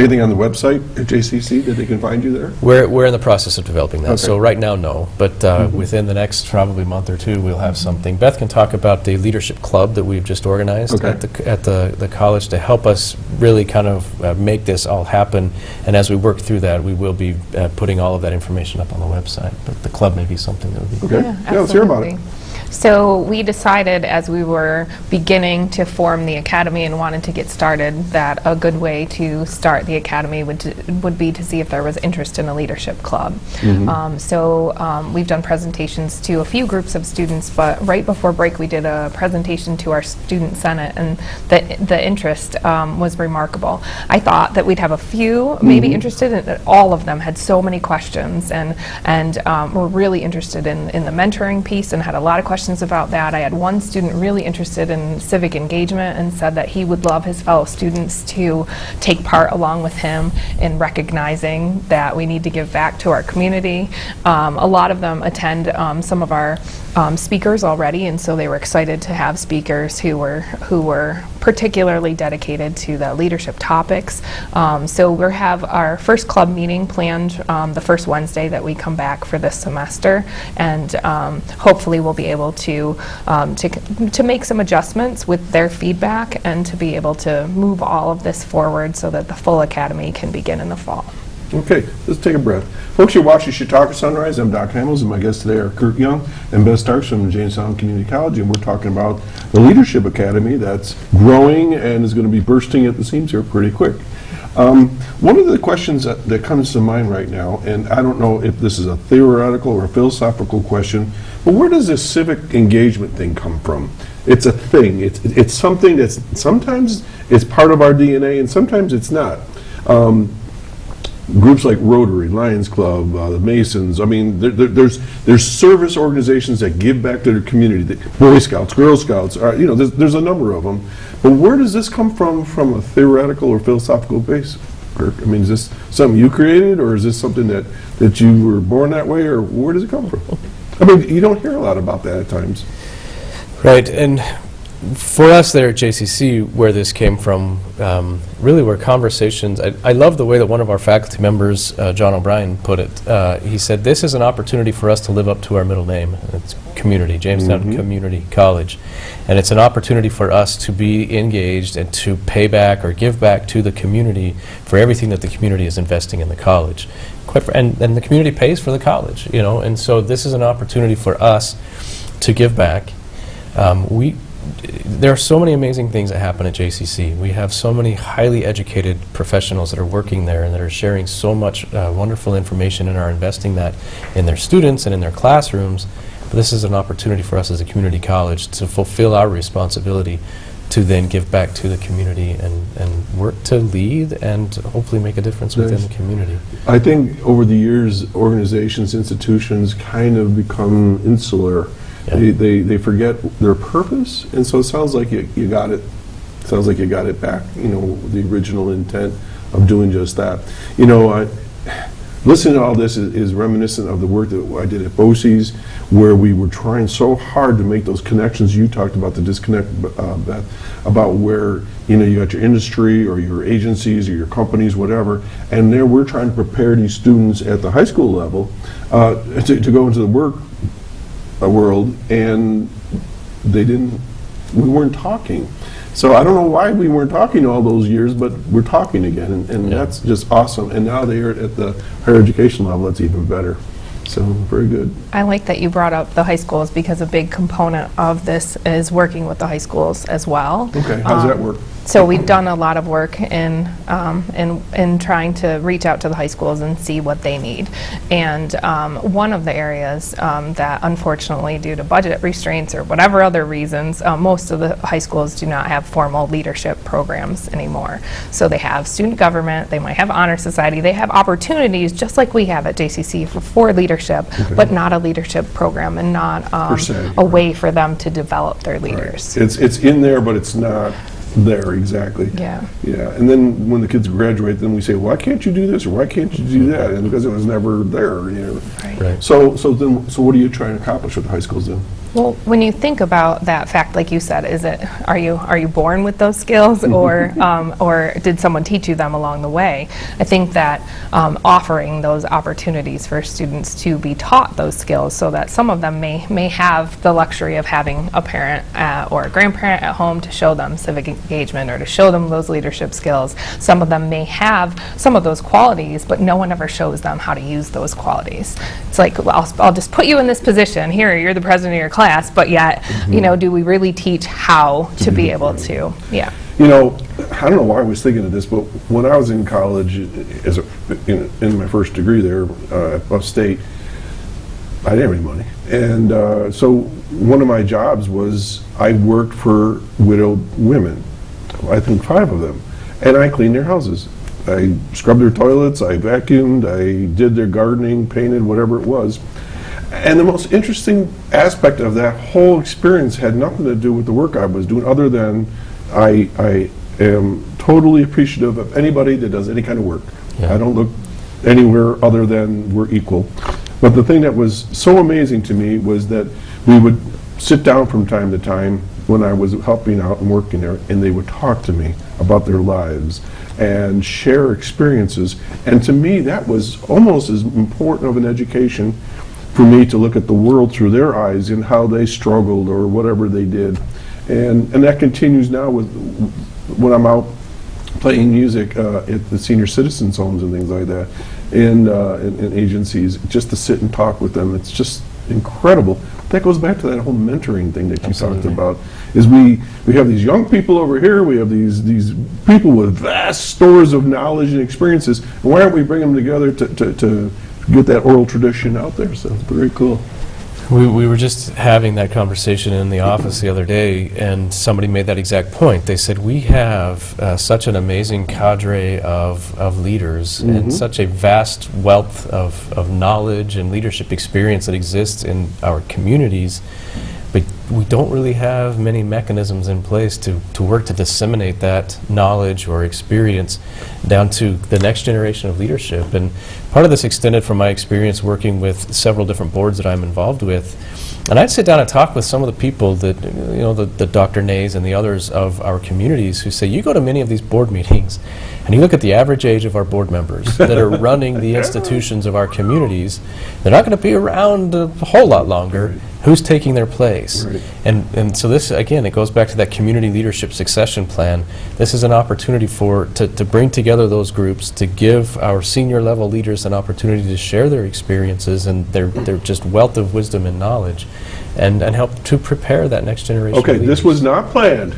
anything on the website at JCC that they can find you there? We're in the process of developing that. Okay. So right now, no. But within the next probably month or two, we'll have something. Beth can talk about the leadership club that we've just organized Okay. at the college to help us really kind of make this all happen. And as we work through that, we will be putting all of that information up on the website. But the club may be something that would be. Okay. Yeah, let's hear about it. absolutely. So we decided as we were beginning to form the academy and wanted to get started that a good way to start the academy would be to see if there was interest in a leadership club. We've done presentations to a few groups of students, but right before break we did a presentation to our student senate, and the interest was remarkable. I thought that we'd have a few maybe interested, and all of them had so many questions and were really interested in the mentoring piece and had a lot of questions about that. I had one student really interested in civic engagement and said that he would love his fellow students to take part along with him in recognizing that we need to give back to our community. A lot of them attend some of our speakers already, and so they were excited to have speakers who were particularly dedicated to the leadership topics. So we'll have our first club meeting planned the first Wednesday that we come back for this semester, and hopefully we'll be able to make some adjustments with their feedback and to be able to move all of this forward so that the full academy can begin in the fall. Okay, let's take a breath. Folks, you're watching Chautauqua Sunrise. I'm Doc Hamels, and my guests today are Kirk Young and Beth Starks from Jamestown Community College, and we're talking about the Leadership Academy that's growing and is going to be bursting at the seams here pretty quick. One of the questions that comes to mind right now, and I don't know if this is a theoretical or a philosophical question, but where does this civic engagement thing come from? It's a thing. It's something that's sometimes it's part of our DNA and sometimes it's not. Groups like Rotary, Lions Club, the Masons. I mean, there's service organizations that give back to their community. Boy Scouts, Girl Scouts. There's a number of them. But where does this come from a theoretical or philosophical base, Kirk? I mean, is this something you created, or is this something that you were born that way, or where does it come from? I mean, you don't hear a lot about that at times. Right, and for us there at JCC, where this came from, really were conversations. I love the way that one of our faculty members, John O'Brien, put it. He said, this is an opportunity for us to live up to our middle name. It's community, Jamestown Community College. And it's an opportunity for us to be engaged and to pay back or give back to the community for everything that the community is investing in the college. And the community pays for the college, and so this is an opportunity for us to give back. There are so many amazing things that happen at JCC. We have so many highly educated professionals that are working there and that are sharing so much wonderful information and are investing that in their students and in their classrooms. But this is an opportunity for us as a community college to fulfill our responsibility to then give back to the community and work to lead and hopefully make a difference within the community. I think over the years, organizations, institutions kind of become insular. Yeah. They forget their purpose, and so it sounds like you got it. Sounds like you got it back. The original intent of doing just that. Listening to all this is reminiscent of the work that I did at BOCES, where we were trying so hard to make those connections. You talked about the disconnect, Beth, about where you got your industry or your agencies or your companies, whatever, and there we're trying to prepare these students at the high school level to go into the work world, and we weren't talking. So I don't know why we weren't talking all those years, but we're talking again, and that's just awesome. And now they are at the higher education level. That's even better. So very good. I like that you brought up the high schools because a big component of this is working with the high schools as well. Okay, how does that work? So we've done a lot of work in trying to reach out to the high schools and see what they need. And one of the areas that unfortunately, due to budget restraints or whatever other reasons, most of the high schools do not have formal leadership programs anymore. So they have student government, they might have honor society, they have opportunities just like we have at JCC for leadership, but not a leadership program and not a way for them to develop their leaders. Right. It's in there, but it's not there, exactly. Yeah. Yeah, and then when the kids graduate, then we say, why can't you do this, or why can't you do that? And because it was never there, you know. Right. So what are you trying to accomplish with the high schools then? Well, when you think about that fact, like you said, are you born with those skills, or did someone teach you them along the way? I think that offering those opportunities for students to be taught those skills, so that some of them may have the luxury of having a parent or a grandparent at home to show them civic engagement or to show them those leadership skills. Some of them may have some of those qualities, but no one ever shows them how to use those qualities. It's like, well, I'll just put you in this position. Here, you're the president of your class, but yet, you know, do we really teach how to be able to? Yeah. You know, I don't know why I was thinking of this, but when I was in college, in my first degree there, upstate, I didn't have any money. And so one of my jobs was I worked for widowed women, I think 5 of them, and I cleaned their houses. I scrubbed their toilets, I vacuumed, I did their gardening, painted, whatever it was. And the most interesting aspect of that whole experience had nothing to do with the work I was doing, other than I am totally appreciative of anybody that does any kind of work. Yeah. I don't look anywhere other than we're equal. But the thing that was so amazing to me was that we would sit down from time to time when I was helping out and working there, and they would talk to me about their lives and share experiences. And to me, that was almost as important of an education for me to look at the world through their eyes and how they struggled or whatever they did. And that continues now with when I'm out playing music at the senior citizens homes and things like that, in agencies, just to sit and talk with them. It's just incredible. That goes back to that whole mentoring thing that you talked about. Is we have these young people over here, we have these people with vast stores of knowledge and experiences, and why aren't we bringing them together to get that oral tradition out there? So it's very cool. We were just having that conversation in the office the other day, and somebody made that exact point. They said, we have such an amazing cadre of leaders and such a vast wealth of knowledge and leadership experience that exists in our communities, but we don't really have many mechanisms in place to work to disseminate that knowledge or experience down to the next generation of leadership. And part of this extended from my experience working with several different boards that I'm involved with. And I'd sit down and talk with some of the people that, you know, the Dr. Nays and the others of our communities who say, you go to many of these board meetings and you look at the average age of our board members that are running the institutions of our communities, they're not going to be around a whole lot longer. Right. Who's taking their place? Right. And so this, again, it goes back to that community leadership succession plan. This is an opportunity to bring together those groups, to give our senior level leaders an opportunity to share their experiences and their just wealth of wisdom and knowledge, and help to prepare that next generation. Okay, this was not planned,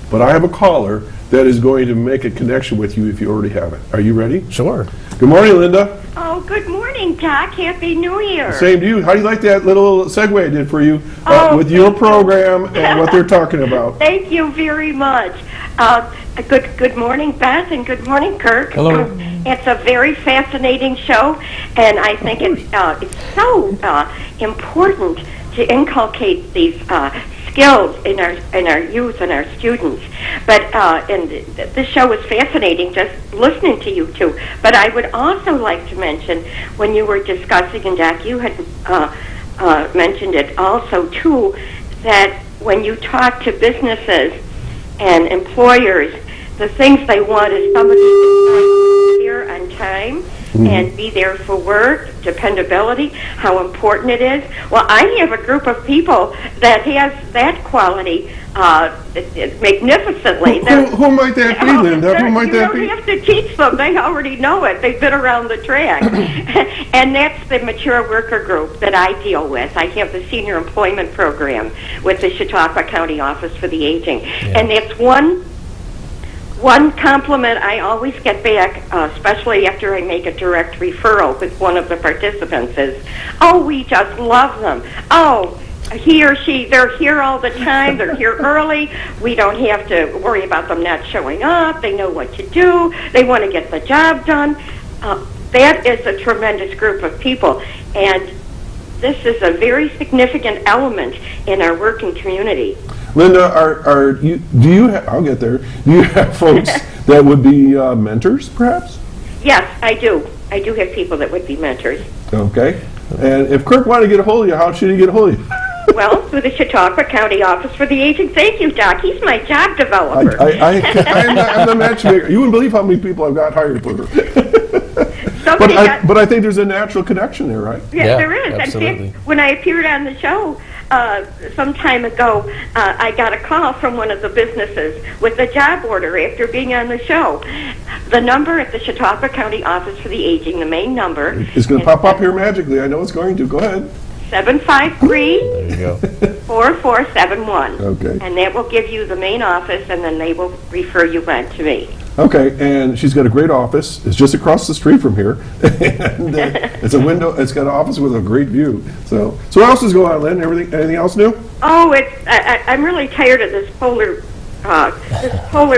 but I have a caller that is going to make a connection with you if you already haven't. Are you ready? Sure. Good morning, Linda. Oh, good morning, Doc. Happy New Year. Same to you. How do you like that little segue I did for you with your program and what they're talking about? Thank you very much. Good morning, Beth, and good morning, Kirk. Hello. It's a very fascinating show, and I think it's so important to inculcate these skills in our youth and our students. But and this show was fascinating just listening to you two. But I would also like to mention, when you were discussing, and Doc, you had mentioned it also too, that when you talk to businesses and employers, the things they want is somebody to be here on time and be there for work, dependability, how important it is. Well, I have a group of people that has that quality magnificently. Who might that be, Linda? Who might that be? You don't have to teach them. They already know it. They've been around the track. And that's the mature worker group that I deal with. I have the senior employment program with the Chautauqua County Office for the Aging. Yeah. And that's one compliment I always get back, especially after I make a direct referral with one of the participants, is, oh, we just love them. Oh, he or she, they're here all the time. They're here early. We don't have to worry about them not showing up. They know what to do. They want to get the job done. That is a tremendous group of people. And this is a very significant element in our working community. Linda, I'll get there. Do you have folks that would be mentors, perhaps? Yes, I do. I do have people that would be mentors. Okay. And if Kirk wanted to get a hold of you, how should he get a hold of you? Well, through the Chautauqua County Office for the Aging. Thank you, Doc. He's my job developer. I'm the matchmaker. You wouldn't believe how many people I've got hired for her. But I think there's a natural connection there, right? Yes, Yeah, there is. absolutely. In fact, when I appeared on the show some time ago, I got a call from one of the businesses with a job order after being on the show. The number at the Chautauqua County Office for the Aging, the main number. It's going to pop up here magically. I know it's going to. Go ahead. 753-4471. Okay. And that will give you the main office, and then they will refer you on to me. Okay, and she's got a great office. It's just across the street from here. And, it's a window. It's got an office with a great view. So what else is going on, Lynn? Anything else new? Oh, I'm really tired of this polar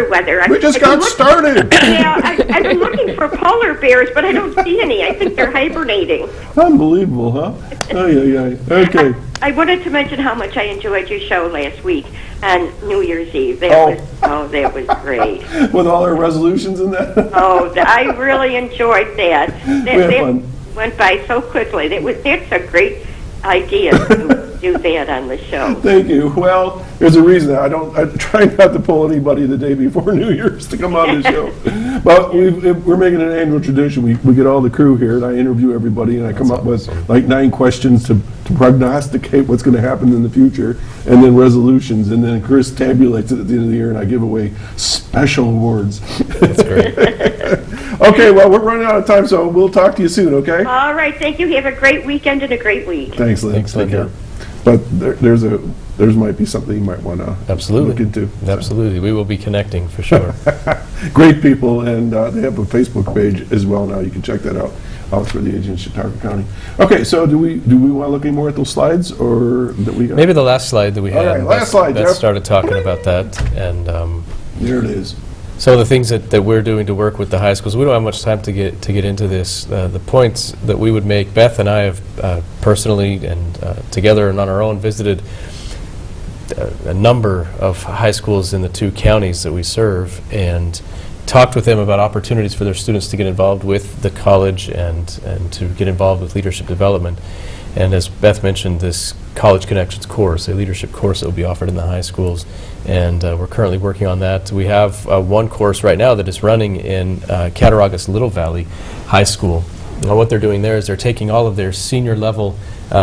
weather. We just got started. Yeah, I've been looking for polar bears, but I don't see any. I think they're hibernating. Unbelievable, huh? Oh, yeah. Okay. I wanted to mention how much I enjoyed your show last week on New Year's Eve. That was great. With all our resolutions in that? I really enjoyed that. That fun. went by so quickly. That's a great idea to do that on the show. Thank you. Well, there's a reason. I try not to pull anybody the day before New Year's to come on the show. But we're making an annual tradition. We get all the crew here, and I interview everybody, and I come up with like 9 questions to prognosticate what's going to happen in the future, and then resolutions, and then Chris tabulates it at the end of the year, and I give away special awards. That's great. Okay, well, we're running out of time, so we'll talk to you soon, okay? All right, thank you. Have a great weekend and a great week. Thanks, Lynn. Thanks, Linda. But there might be something you might want to Absolutely. look into. Absolutely. We will be connecting for sure. Great people, and they have a Facebook page as well now. You can check that out for the Aging in Chautauqua County. Okay, so do we want to look any more at those slides, or that we got? Maybe the last slide that we had. All right, last slide, Beth Jeff. started talking about that, and There it is. so the things that we're doing to work with the high schools. We don't have much time to get into this. The points that we would make. Beth and I have personally and together and on our own visited a number of high schools in the 2 counties that we serve, and talked with them about opportunities for their students to get involved with the college and to get involved with leadership development. And as Beth mentioned, this College Connections course, a leadership course that will be offered in the high schools, and we're currently working on that. We have one course right now that is running in Cattaraugus Little Valley High School. Now what they're doing there is they're taking all of their senior level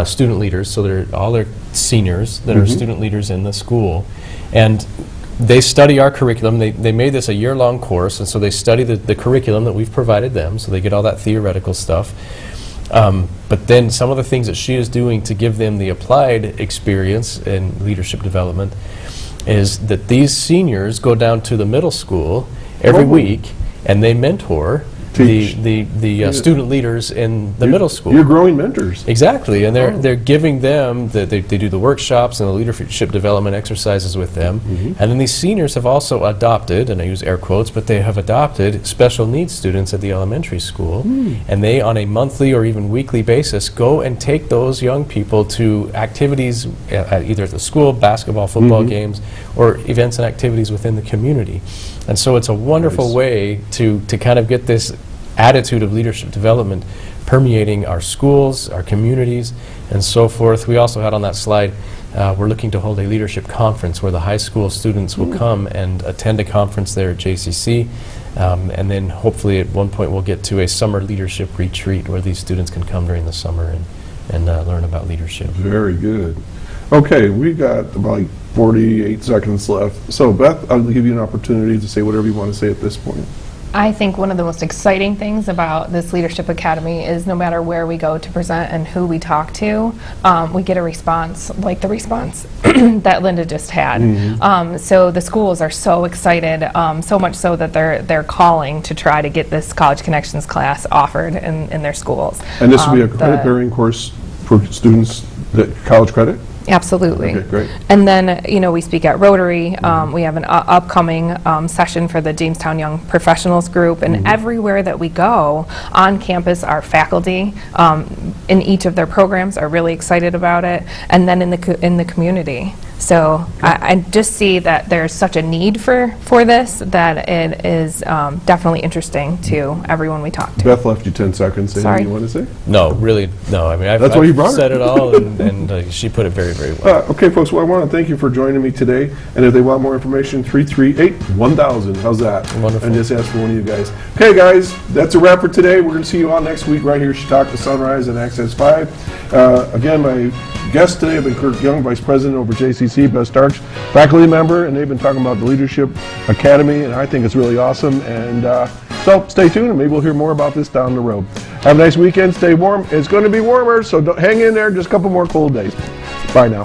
student leaders, so they're all their seniors that are student leaders in the school, and they study our curriculum. They made this a year-long course, and so they study the curriculum that we've provided them, so they get all that theoretical stuff. But then some of the things that she is doing to give them the applied experience in leadership development is that these seniors go down to the middle school every week, and they mentor the student leaders in the middle school. You're growing mentors. Exactly, and they're giving them, they do the workshops and the leadership development exercises with them, and then these seniors have also adopted, and I use air quotes, but they have adopted special needs students at the elementary school, and they on a monthly or even weekly basis go and take those young people to activities either at the school, basketball, football games, or events and activities within the community. And so it's a wonderful way to kind of get this attitude of leadership development permeating our schools, our communities, and so forth. We also had on that slide, we're looking to hold a leadership conference where the high school students will come and attend a conference there at JCC, and then hopefully at one point we'll get to a summer leadership retreat where these students can come during the summer and learn about leadership. Very good. Okay, we got about 48 seconds left. So Beth, I'll give you an opportunity to say whatever you want to say at this point. I think one of the most exciting things about this Leadership Academy is no matter where we go to present and who we talk to, we get a response like the response that Linda just had. So the schools are so excited, so much so that they're calling to try to get this College Connections class offered in their schools. And this will be a credit-bearing course for students, that college credit? Absolutely. Okay, great. And then, we speak at Rotary. We have an upcoming session for the Jamestown Young Professionals Group, and everywhere that we go on campus, our faculty in each of their programs are really excited about it. And then in the community, So I just see that there's such a need for this that it is definitely interesting to everyone we talk to. Beth left you 10 seconds. Anything Sorry. you want to say? No, really, no. I mean, That's why you brought her. said it all, and she put it very, very well. Okay, folks, well, I want to thank you for joining me today. And if they want more information, 338-1000. How's that? Wonderful. And just ask for one of you guys. Okay, guys, that's a wrap for today. We're going to see you all next week right here at Chautauqua Sunrise and Access 5. Again, my guests today have been Kirk Young, Vice President over JCC, Beth Starks, faculty member, and they've been talking about the Leadership Academy, and I think it's really awesome. And so stay tuned, and maybe we'll hear more about this down the road. Have a nice weekend. Stay warm. It's going to be warmer, so hang in there. Just a couple more cold days. Bye now.